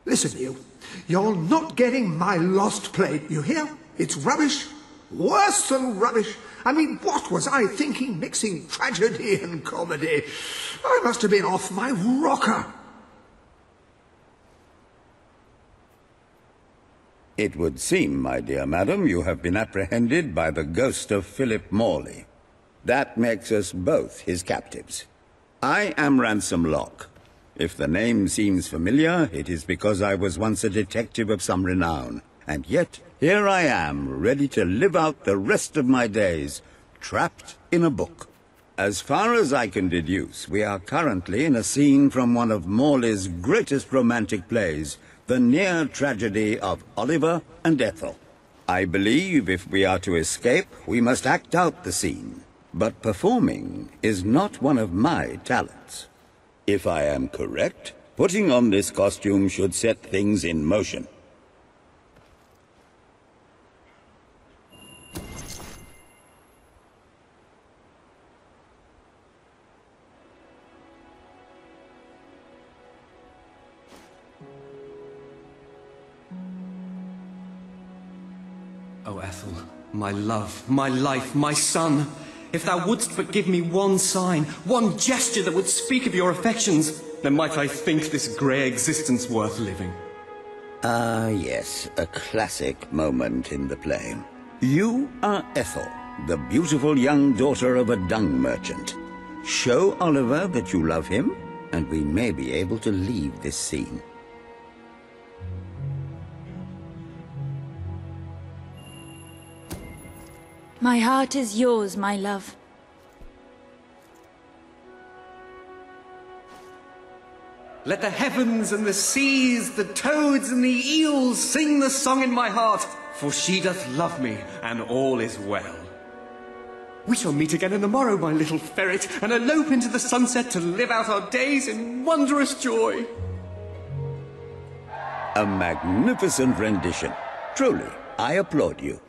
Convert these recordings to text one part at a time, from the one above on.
Listen, you. You're not getting my lost plate, you hear? It's rubbish. Worse than rubbish. I mean, what was I thinking mixing tragedy and comedy? I must have been off my rocker. It would seem, my dear madam, you have been apprehended by the ghost of Philip Morley. That makes us both his captives. I am Ransom Locke. If the name seems familiar, it is because I was once a detective of some renown. And yet, here I am, ready to live out the rest of my days, trapped in a book. As far as I can deduce, we are currently in a scene from one of Morley's greatest romantic plays, the near tragedy of Oliver and Ethel. I believe if we are to escape, we must act out the scene. But performing is not one of my talents. If I am correct, putting on this costume should set things in motion. O Ethel, my love, my life, my son, if thou wouldst but give me one sign, one gesture that would speak of your affections, then might I think this grey existence worth living. Ah, yes, a classic moment in the play. You are Ethel, the beautiful young daughter of a dung merchant. Show Oliver that you love him, and we may be able to leave this scene. My heart is yours, my love. Let the heavens and the seas, the toads and the eels sing the song in my heart, for she doth love me, and all is well. We shall meet again in the morrow, my little ferret, and elope into the sunset to live out our days in wondrous joy. A magnificent rendition. Truly, I applaud you.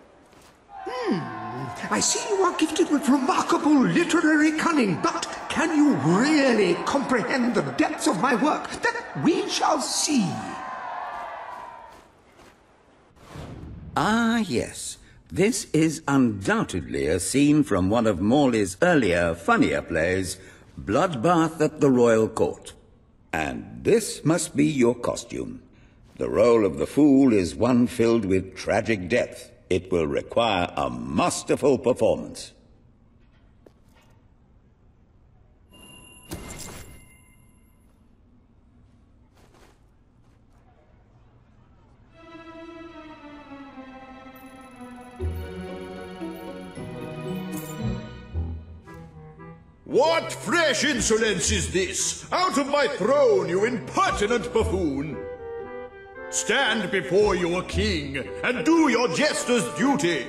I see you are gifted with remarkable literary cunning, but can you really comprehend the depths of my work? That we shall see. Ah, yes. This is undoubtedly a scene from one of Morley's earlier, funnier plays, Bloodbath at the Royal Court. And this must be your costume. The role of the fool is one filled with tragic depth. It will require a masterful performance. What fresh insolence is this? Out of my throne, you impertinent buffoon! Stand before your king, and do your jester's duty.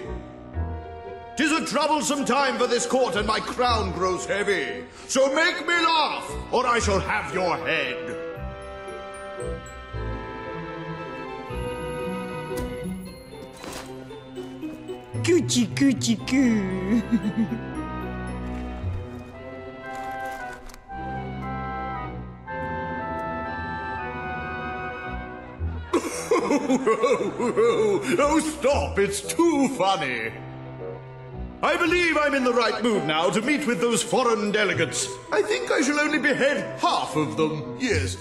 'Tis a troublesome time for this court, and my crown grows heavy. So make me laugh, or I shall have your head. Coochie coochie coo. Oh, stop, it's too funny. I believe I'm in the right mood now to meet with those foreign delegates. I think I shall only behead half of them, yes.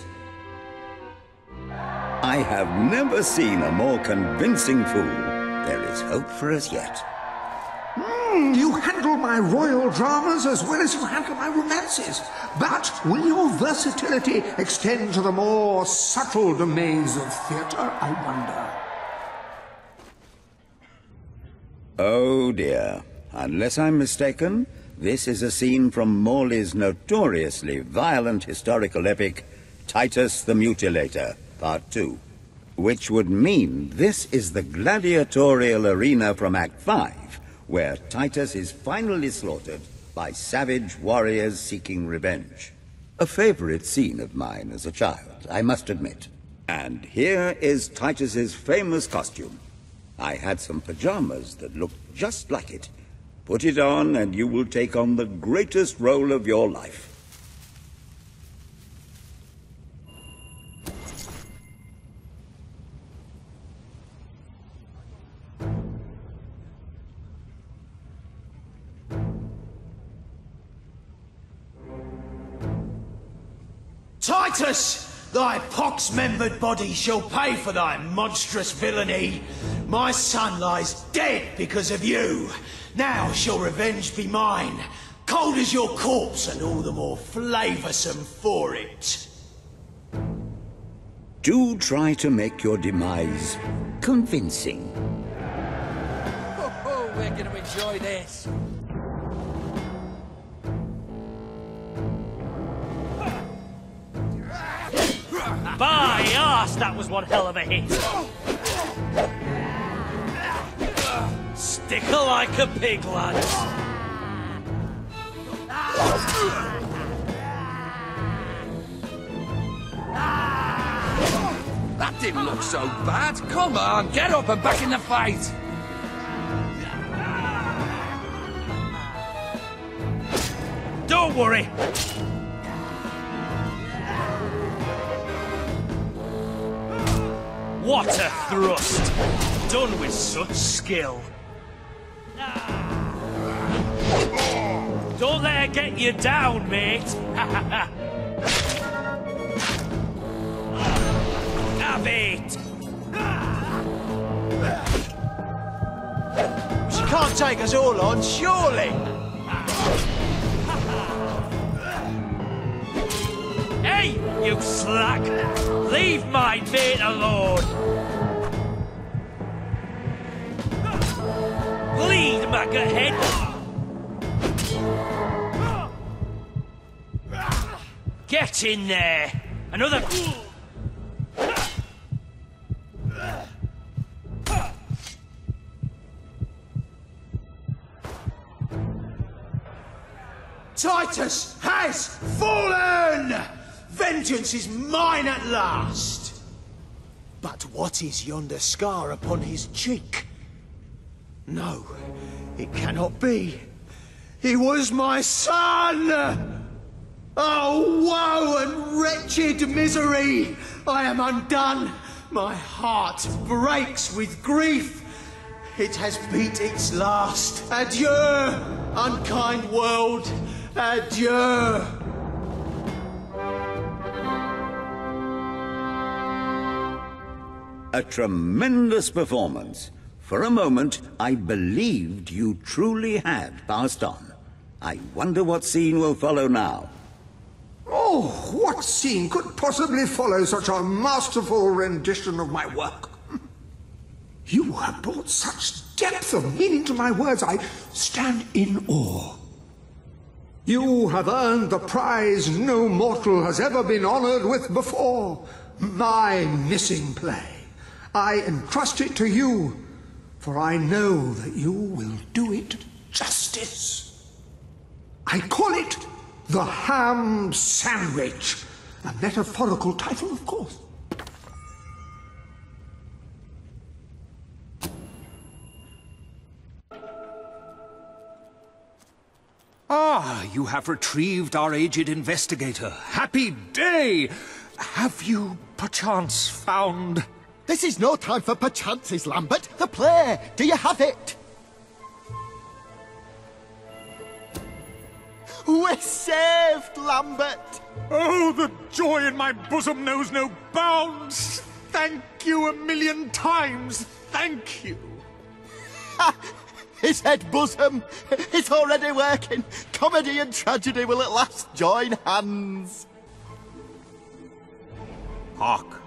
I have never seen a more convincing fool. There is hope for us yet. You handle my royal dramas as well as you handle my romances. But will your versatility extend to the more subtle domains of theatre, I wonder? Oh dear. Unless I'm mistaken, this is a scene from Morley's notoriously violent historical epic, Titus the Mutilator, Part 2. Which would mean this is the gladiatorial arena from Act 5, where Titus is finally slaughtered by savage warriors seeking revenge. A favorite scene of mine as a child, I must admit. And here is Titus's famous costume. I had some pajamas that looked just like it. Put it on and you will take on the greatest role of your life. Titus, thy pox-membered body shall pay for thy monstrous villainy. My son lies dead because of you. Now shall revenge be mine, cold as your corpse and all the more flavoursome for it. Do try to make your demise convincing. Oh, we're going to enjoy this. By arse, that was one hell of a hit. Sticker like a pig, lads. That didn't look so bad. Come on, get up and back in the fight. Don't worry. What a thrust! Done with such skill. Don't let her get you down, mate. Have it. She can't take us all on, surely. Hey, you slack! Leave my mate alone! Bleed, maggothead! Get in there! Another... Titus has fallen! Vengeance is mine at last! But what is yonder scar upon his cheek? No, it cannot be. He was my son! Oh, woe and wretched misery! I am undone. My heart breaks with grief. It has beat its last. Adieu, unkind world. Adieu. A tremendous performance. For a moment, I believed you truly had passed on. I wonder what scene will follow now. Oh, what scene could possibly follow such a masterful rendition of my work? You have brought such depth of meaning to my words, I stand in awe. You have earned the prize no mortal has ever been honored with before, my missing play. I entrust it to you, for I know that you will do it justice. I call it the Ham Sandwich, a metaphorical title, of course. Ah, you have retrieved our aged investigator. Happy day! Have you, perchance, found... This is no time for perchances, Lambert. The play! Do you have it? We're saved, Lambert! Oh, the joy in my bosom knows no bounds! Thank you a million times! Thank you! His head bosom! It's already working! Comedy and tragedy will at last join hands! Hark!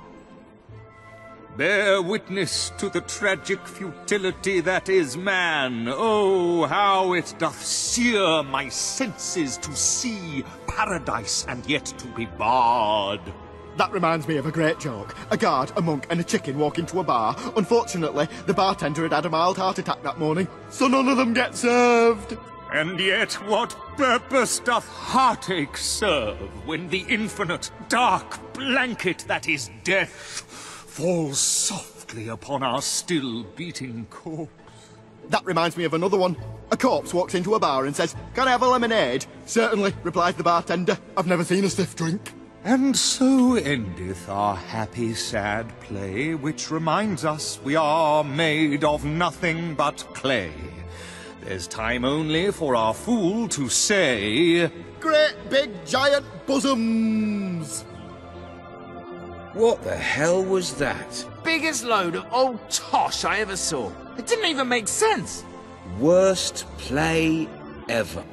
Bear witness to the tragic futility that is man. Oh, how it doth sear my senses to see paradise and yet to be barred. That reminds me of a great joke. A guard, a monk and a chicken walk into a bar. Unfortunately, the bartender had had a mild heart attack that morning, so none of them get served. And yet what purpose doth heartache serve when the infinite dark blanket that is death falls softly upon our still beating corpse? That reminds me of another one. A corpse walks into a bar and says, "Can I have a lemonade?" "Certainly," replies the bartender. "I've never seen a stiff drink." And so endeth our happy sad play, which reminds us we are made of nothing but clay. There's time only for our fool to say, "Great big giant bosoms!" What the hell was that? Biggest load of old tosh I ever saw. It didn't even make sense. Worst play ever.